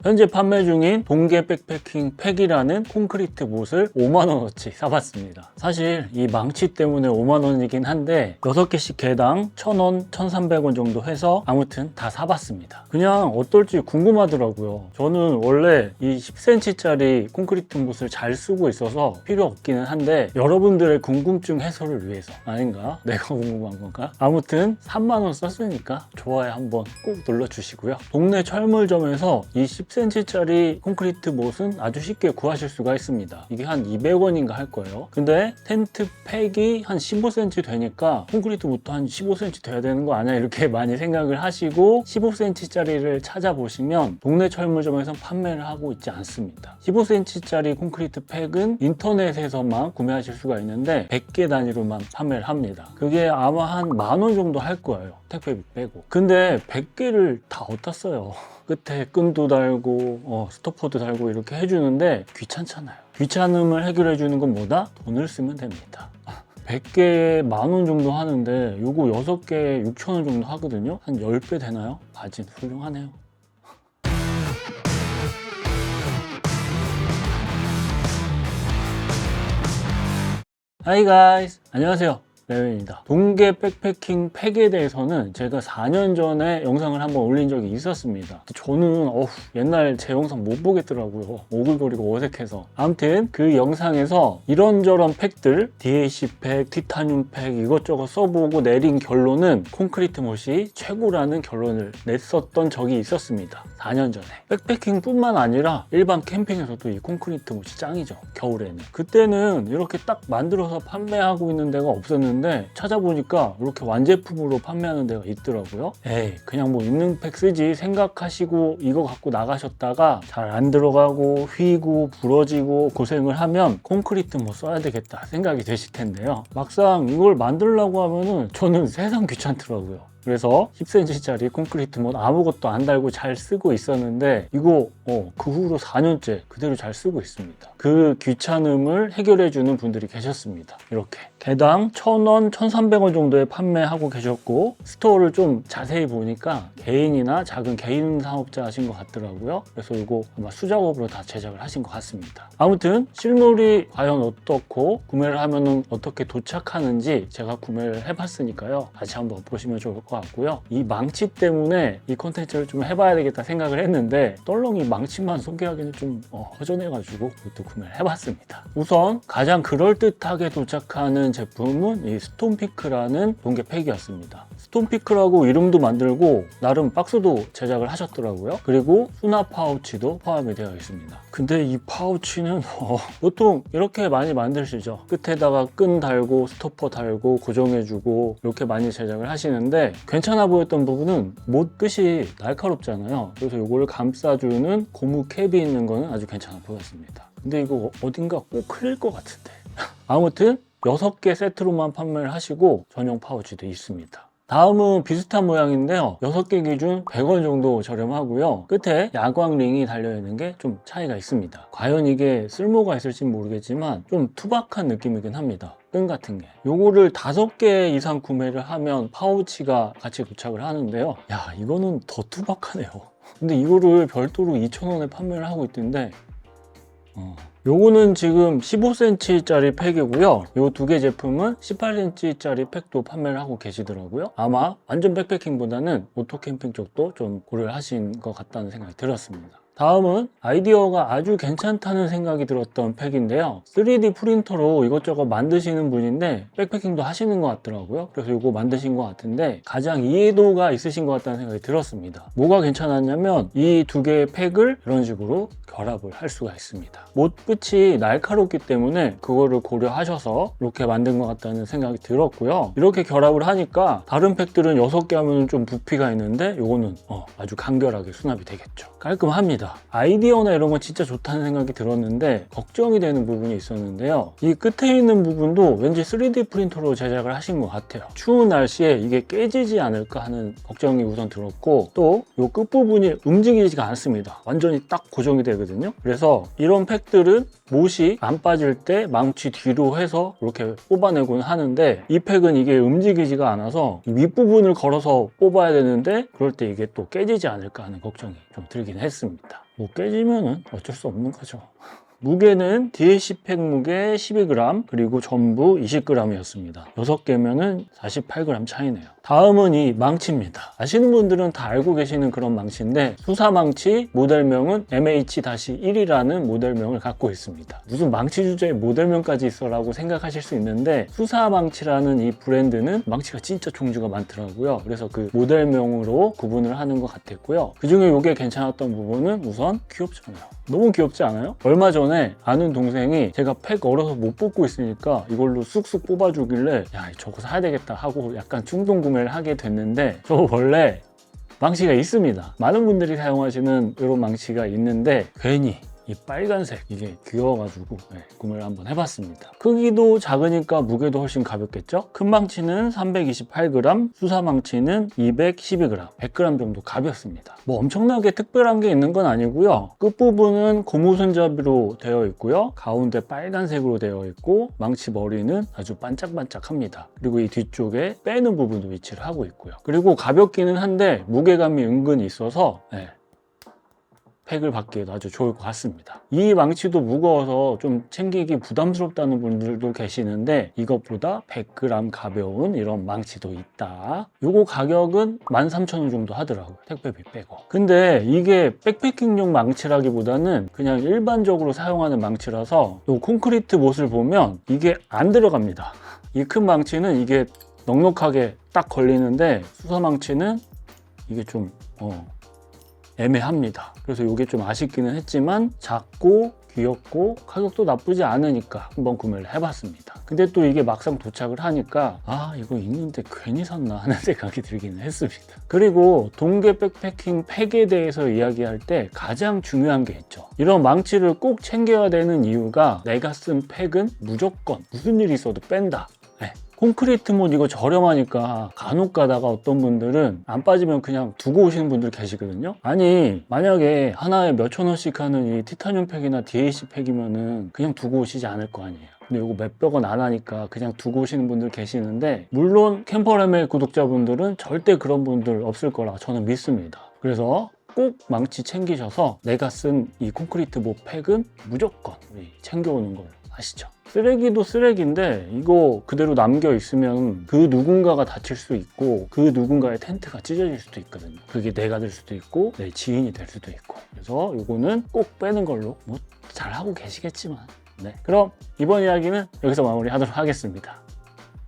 현재 판매 중인 동계 백패킹 팩이라는 콘크리트 못을 5만원어치 사봤습니다. 사실 이 망치 때문에 5만원이긴 한데 6개씩 개당 1,000원, 1,300원 정도 해서 아무튼 다 사봤습니다. 그냥 어떨지 궁금하더라고요. 저는 원래 이 10cm짜리 콘크리트 못을 잘 쓰고 있어서 필요 없기는 한데 여러분들의 궁금증 해소를 위해서 아닌가? 내가 궁금한 건가? 아무튼 3만원 썼으니까 좋아요 한번 꼭 눌러주시고요. 동네 철물점에서 이 10cm짜리 콘크리트 못은 아주 쉽게 구하실 수가 있습니다. 이게 한 200원인가 할 거예요. 근데 텐트 팩이 한 15cm 되니까 콘크리트 못도 한 15cm 돼야 되는 거 아니야? 이렇게 많이 생각을 하시고 15cm짜리를 찾아보시면 동네 철물점에서 판매를 하고 있지 않습니다. 15cm짜리 콘크리트 팩은 인터넷에서만 구매하실 수가 있는데 100개 단위로만 판매를 합니다. 그게 아마 한 10,000원 정도 할 거예요. 택배비 빼고. 근데 100개를 다 어디다 써요? 끝에 끈도 달고 스토퍼도 달고 이렇게 해주는데 귀찮잖아요. 귀찮음을 해결해 주는 건 뭐다? 돈을 쓰면 됩니다. 100개에 10,000원 정도 하는데 요거 6개에 6,000원 정도 하거든요. 한 10배 되나요? 바진 훌륭하네요. Hi guys! 안녕하세요. 레웬입니다. 동계 백패킹 팩에 대해서는 제가 4년 전에 영상을 한번 올린 적이 있었습니다. 저는 옛날 제 영상 못 보겠더라고요. 오글거리고 어색해서. 아무튼 그 영상에서 이런저런 팩들 DAC 팩, 티타늄 팩 이것저것 써보고 내린 결론은 콘크리트 못이 최고라는 결론을 냈었던 적이 있었습니다. 4년 전에. 백패킹 뿐만 아니라 일반 캠핑에서도 이 콘크리트 못이 짱이죠. 겨울에는. 그때는 이렇게 딱 만들어서 판매하고 있는 데가 없었는데 찾아보니까 이렇게 완제품으로 판매하는 데가 있더라고요. 에이 그냥 뭐 있는 팩 쓰지 생각하시고 이거 갖고 나가셨다가 잘 안 들어가고 휘고 부러지고 고생을 하면 콘크리트 뭐 써야 되겠다 생각이 되실 텐데요. 막상 이걸 만들려고 하면은 저는 세상 귀찮더라고요. 그래서 10cm짜리 콘크리트 못 아무것도 안 달고 잘 쓰고 있었는데 이거 그 후로 4년째 그대로 잘 쓰고 있습니다. 그 귀찮음을 해결해주는 분들이 계셨습니다. 이렇게 개당 1,000원, 1,300원 정도에 판매하고 계셨고 스토어를 좀 자세히 보니까 개인이나 작은 개인 사업자 하신 것 같더라고요. 그래서 이거 아마 수작업으로 다 제작을 하신 것 같습니다. 아무튼 실물이 과연 어떻고 구매를 하면은 어떻게 도착하는지 제가 구매를 해봤으니까요. 같이 한번 보시면 좋을 것 같고요. 이 망치 때문에 이 콘텐츠를 좀 해봐야 되겠다 생각을 했는데 떨렁이 망치만 소개하기는 좀 허전해가지고 이것도 구매를 해봤습니다. 우선 가장 그럴듯하게 도착하는 제품은 이 스톤피크라는 동계 팩이었습니다. 스톤피크라고 이름도 만들고 나름 박스도 제작을 하셨더라고요. 그리고 수납 파우치도 포함이 되어 있습니다. 근데 이 파우치는 보통 이렇게 많이 만드시죠. 끝에다가 끈 달고 스토퍼 달고 고정해주고 이렇게 많이 제작을 하시는데 괜찮아 보였던 부분은 못 끝이 날카롭잖아요. 그래서 이걸 감싸주는 고무 캡이 있는 거는 아주 괜찮아 보였습니다. 근데 이거 어딘가 꼭 흘릴 것 같은데 아무튼 6개 세트로만 판매를 하시고 전용 파우치도 있습니다. 다음은 비슷한 모양인데요. 6개 기준 100원 정도 저렴하고요. 끝에 야광 링이 달려있는 게 좀 차이가 있습니다. 과연 이게 쓸모가 있을지 모르겠지만 좀 투박한 느낌이긴 합니다. 끈 같은 게. 요거를 5개 이상 구매를 하면 파우치가 같이 도착을 하는데요. 야 이거는 더 투박하네요. 근데 이거를 별도로 2,000원에 판매를 하고 있던데 요거는 지금 15cm짜리 팩이고요. 요 2개 제품은 18cm짜리 팩도 판매를 하고 계시더라고요. 아마 완전 백패킹보다는 오토 캠핑 쪽도 좀 고려를 하신 것 같다는 생각이 들었습니다. 다음은 아이디어가 아주 괜찮다는 생각이 들었던 팩인데요. 3D 프린터로 이것저것 만드시는 분인데 백패킹도 하시는 것 같더라고요. 그래서 이거 만드신 것 같은데 가장 이해도가 있으신 것 같다는 생각이 들었습니다. 뭐가 괜찮았냐면 이 2개의 팩을 이런 식으로 결합을 할 수가 있습니다. 못 끝이 날카롭기 때문에 그거를 고려하셔서 이렇게 만든 것 같다는 생각이 들었고요. 이렇게 결합을 하니까 다른 팩들은 6개 하면 좀 부피가 있는데 이거는 아주 간결하게 수납이 되겠죠. 깔끔합니다. 아이디어나 이런 건 진짜 좋다는 생각이 들었는데 걱정이 되는 부분이 있었는데요. 이 끝에 있는 부분도 왠지 3D 프린터로 제작을 하신 것 같아요. 추운 날씨에 이게 깨지지 않을까 하는 걱정이 우선 들었고 또 이 끝부분이 움직이지가 않습니다. 완전히 딱 고정이 되거든요. 그래서 이런 팩들은 못이 안 빠질 때 망치 뒤로 해서 이렇게 뽑아내곤 하는데 이 팩은 이게 움직이지가 않아서 윗부분을 걸어서 뽑아야 되는데 그럴 때 이게 또 깨지지 않을까 하는 걱정이 좀 들긴 했습니다. 뭐 깨지면은 어쩔 수 없는 거죠. 무게는 DLC 팩 무게 12g 그리고 전부 20g이었습니다. 6개면은 48g 차이네요. 다음은 이 망치입니다. 아시는 분들은 다 알고 계시는 그런 망치인데 수사망치 모델명은 MH-1이라는 모델명을 갖고 있습니다. 무슨 망치 주제에 모델명까지 있어 라고 생각하실 수 있는데 수사망치라는 이 브랜드는 망치가 진짜 종류가 많더라고요. 그래서 그 모델명으로 구분을 하는 것 같았고요. 그 중에 이게 괜찮았던 부분은 우선 귀엽잖아요. 너무 귀엽지 않아요? 얼마 전에 아는 동생이 제가 팩 얼어서 못 뽑고 있으니까 이걸로 쑥쑥 뽑아주길래 야 저거 사야 되겠다 하고 약간 충동 구매를 하게 됐는데 저 원래 망치가 있습니다. 많은 분들이 사용하시는 이런 망치가 있는데 괜히 이 빨간색 이게 귀여워가지고 구매를 한번 해봤습니다. 크기도 작으니까 무게도 훨씬 가볍겠죠? 큰 망치는 328g, 수사 망치는 212g, 100g 정도 가볍습니다. 뭐 엄청나게 특별한 게 있는 건 아니고요. 끝부분은 고무 손잡이로 되어 있고요. 가운데 빨간색으로 되어 있고 망치 머리는 아주 반짝반짝합니다. 그리고 이 뒤쪽에 빼는 부분도 위치를 하고 있고요. 그리고 가볍기는 한데 무게감이 은근히 있어서 팩을 받기에도 아주 좋을 것 같습니다. 이 망치도 무거워서 좀 챙기기 부담스럽다는 분들도 계시는데 이것보다 100g 가벼운 이런 망치도 있다. 요거 가격은 13,000원 정도 하더라고요. 택배비 빼고. 근데 이게 백패킹용 망치라기보다는 그냥 일반적으로 사용하는 망치라서 요 콘크리트 못을 보면 이게 안 들어갑니다. 이 큰 망치는 이게 넉넉하게 딱 걸리는데 수사망치는 이게 좀 애매합니다. 그래서 이게 좀 아쉽기는 했지만 작고 귀엽고 가격도 나쁘지 않으니까 한번 구매를 해봤습니다. 근데 또 이게 막상 도착을 하니까 이거 있는데 괜히 샀나 하는 생각이 들기는 했습니다. 그리고 동계 백패킹 팩에 대해서 이야기할 때 가장 중요한 게 있죠. 이런 망치를 꼭 챙겨야 되는 이유가 내가 쓴 팩은 무조건 무슨 일이 있어도 뺀다. 콘크리트 못 이거 저렴하니까 간혹 가다가 어떤 분들은 안 빠지면 그냥 두고 오시는 분들 계시거든요. 아니 만약에 하나에 몇천 원씩 하는 이 티타늄 팩이나 DAC 팩이면은 그냥 두고 오시지 않을 거 아니에요. 근데 이거 몇백 원 안 하니까 그냥 두고 오시는 분들 계시는데 물론 캠퍼레멜 구독자분들은 절대 그런 분들 없을 거라 저는 믿습니다. 그래서 꼭 망치 챙기셔서 내가 쓴 이 콘크리트 못 팩은 무조건 챙겨오는 걸로 아시죠? 쓰레기도 쓰레기인데 이거 그대로 남겨 있으면 그 누군가가 다칠 수 있고 그 누군가의 텐트가 찢어질 수도 있거든요. 그게 내가 될 수도 있고 내 지인이 될 수도 있고 그래서 이거는 꼭 빼는 걸로 뭐 잘하고 계시겠지만 그럼 이번 이야기는 여기서 마무리하도록 하겠습니다.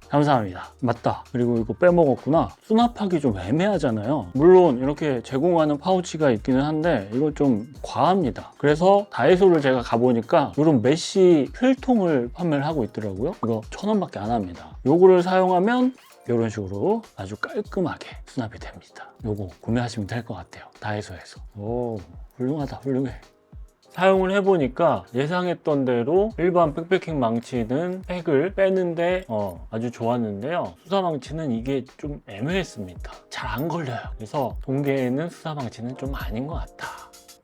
감사합니다. 맞다. 그리고 이거 빼먹었구나. 수납하기 좀 애매하잖아요. 물론 이렇게 제공하는 파우치가 있기는 한데 이거 좀 과합니다. 그래서 다이소를 제가 가보니까 이런 메쉬 필통을 판매를 하고 있더라고요. 이거 1,000원밖에 안 합니다. 요거를 사용하면 이런 식으로 아주 깔끔하게 수납이 됩니다. 요거 구매하시면 될 것 같아요. 다이소에서. 오, 훌륭하다. 훌륭해. 사용을 해보니까 예상했던 대로 일반 백패킹 망치는 팩을 빼는데 아주 좋았는데요. 수사 망치는 이게 좀 애매했습니다. 잘 안 걸려요. 그래서 동계에는 수사 망치는 좀 아닌 것 같다.